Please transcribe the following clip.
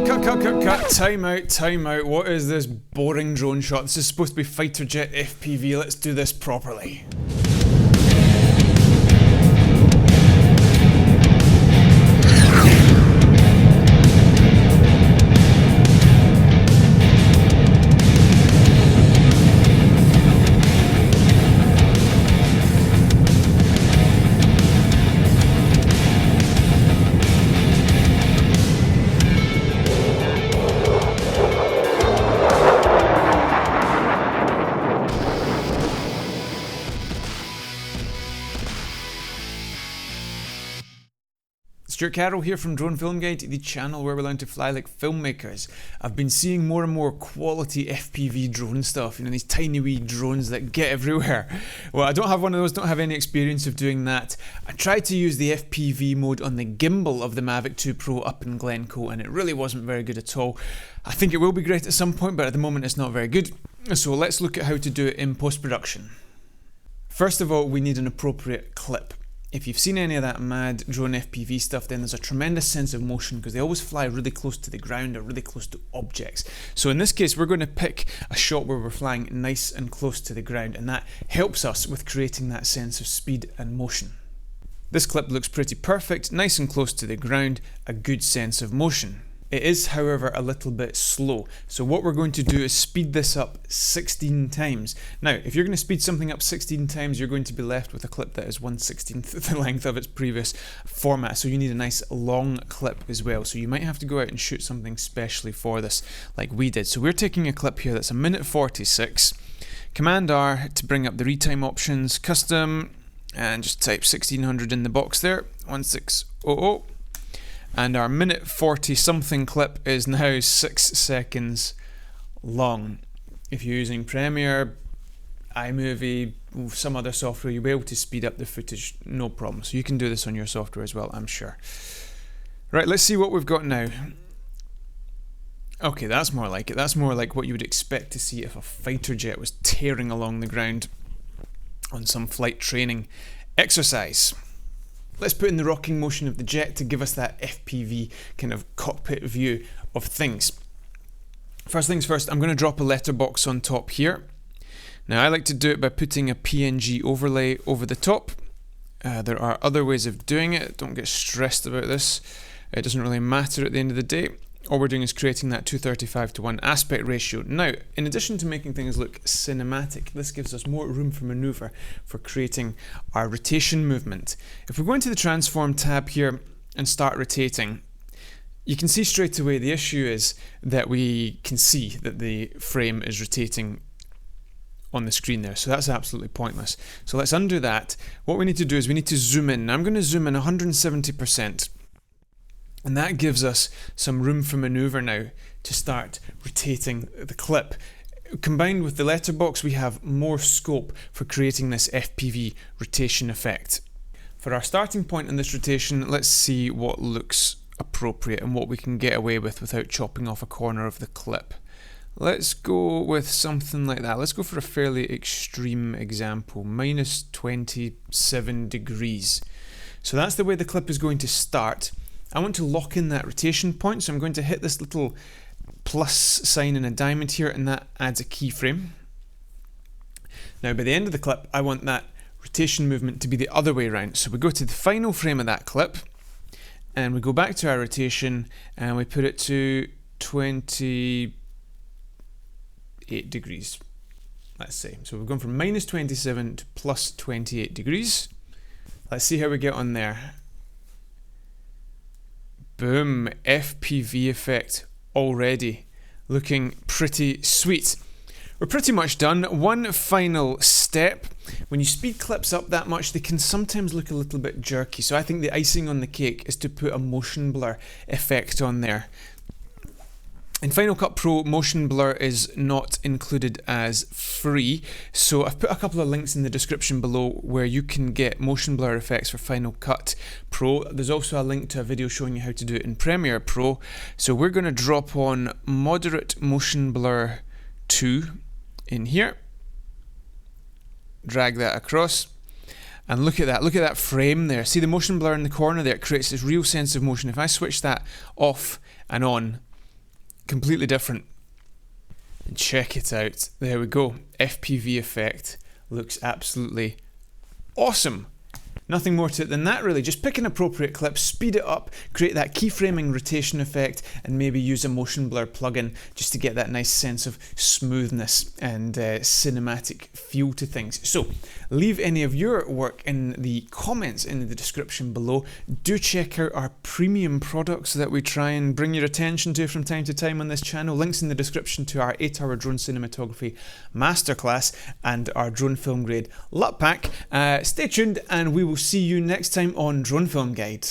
Cut. Time out. What is this boring drone shot? This is supposed to be fighter jet FPV. Let's do this properly. Stewart Carroll here from Drone Film Guide, the channel where we learn to fly like filmmakers. I've been seeing more and more quality FPV drone stuff, these tiny wee drones that get everywhere. Well, I don't have one of those, don't have any experience of doing that. I tried to use the FPV mode on the gimbal of the Mavic 2 Pro up in Glencoe and it really wasn't very good at all. I think it will be great at some point, but at the moment it's not very good. So let's look at how to do it in post-production. First of all, we need an appropriate clip. If you've seen any of that mad drone FPV stuff, then there's a tremendous sense of motion because they always fly really close to the ground or really close to objects. So in this case, we're going to pick a shot where we're flying nice and close to the ground, and that helps us with creating that sense of speed and motion. This clip looks pretty perfect, nice and close to the ground, a good sense of motion. It is, however, a little bit slow. So what we're going to do is speed this up 16 times. Now, if you're going to speed something up 16 times, you're going to be left with a clip that is 1/16th the length of its previous format. So you need a nice long clip as well. So you might have to go out and shoot something specially for this, like we did. So we're taking a clip here that's 1:46. Command R to bring up the retime options, custom, and just type 1600 in the box there, 1600. And our 1:40 something clip is now 6 seconds long. If you're using Premiere, iMovie, some other software, you'll be able to speed up the footage, no problem. So you can do this on your software as well, I'm sure. Right, let's see what we've got now. Okay, that's more like it. That's more like what you would expect to see if a fighter jet was tearing along the ground on some flight training exercise. Let's put in the rocking motion of the jet to give us that FPV kind of cockpit view of things. First things first, I'm going to drop a letterbox on top here. Now I like to do it by putting a PNG overlay over the top. There are other ways of doing it, don't get stressed about this. It doesn't really matter at the end of the day. All we're doing is creating that 235:1 aspect ratio. Now, in addition to making things look cinematic, this gives us more room for maneuver for creating our rotation movement. If we go into the transform tab here and start rotating, you can see straight away the issue is that we can see that the frame is rotating on the screen there, so that's absolutely pointless. So let's undo that. What we need to do is we need to zoom in. Now I'm going to zoom in 170%. And that gives us some room for maneuver now to start rotating the clip. Combined with the letterbox, we have more scope for creating this FPV rotation effect. For our starting point in this rotation, let's see what looks appropriate and what we can get away with without chopping off a corner of the clip. Let's go with something like that. Let's go for a fairly extreme example, -27 degrees. So that's the way the clip is going to start. I want to lock in that rotation point, so I'm going to hit this little plus sign in a diamond here, and that adds a keyframe. Now by the end of the clip, I want that rotation movement to be the other way around. So we go to the final frame of that clip, and we go back to our rotation, and we put it to 28 degrees, let's say. So we've gone from -27 to +28 degrees. Let's see how we get on there. Boom, FPV effect already, looking pretty sweet. We're pretty much done. One final step. When you speed clips up that much, they can sometimes look a little bit jerky. So I think the icing on the cake is to put a motion blur effect on there. In Final Cut Pro, motion blur is not included as free, so I've put a couple of links in the description below where you can get motion blur effects for Final Cut Pro. There's also a link to a video showing you how to do it in Premiere Pro. So we're going to drop on Moderate Motion Blur 2 in here. Drag that across. And look at that frame there. See the motion blur in the corner there? It creates this real sense of motion. If I switch that off and on, completely different. And check it out. There we go. FPV effect looks absolutely awesome. Nothing more to it than that really, just pick an appropriate clip, speed it up, create that keyframing rotation effect, and maybe use a motion blur plugin just to get that nice sense of smoothness and cinematic feel to things. So leave any of your work in the comments in the description below. Do check out our premium products that we try and bring your attention to from time to time on this channel. Links in the description to our 8-hour drone cinematography masterclass and our drone film grade LUT pack. Stay tuned and we will see you next time on Drone Film Guide.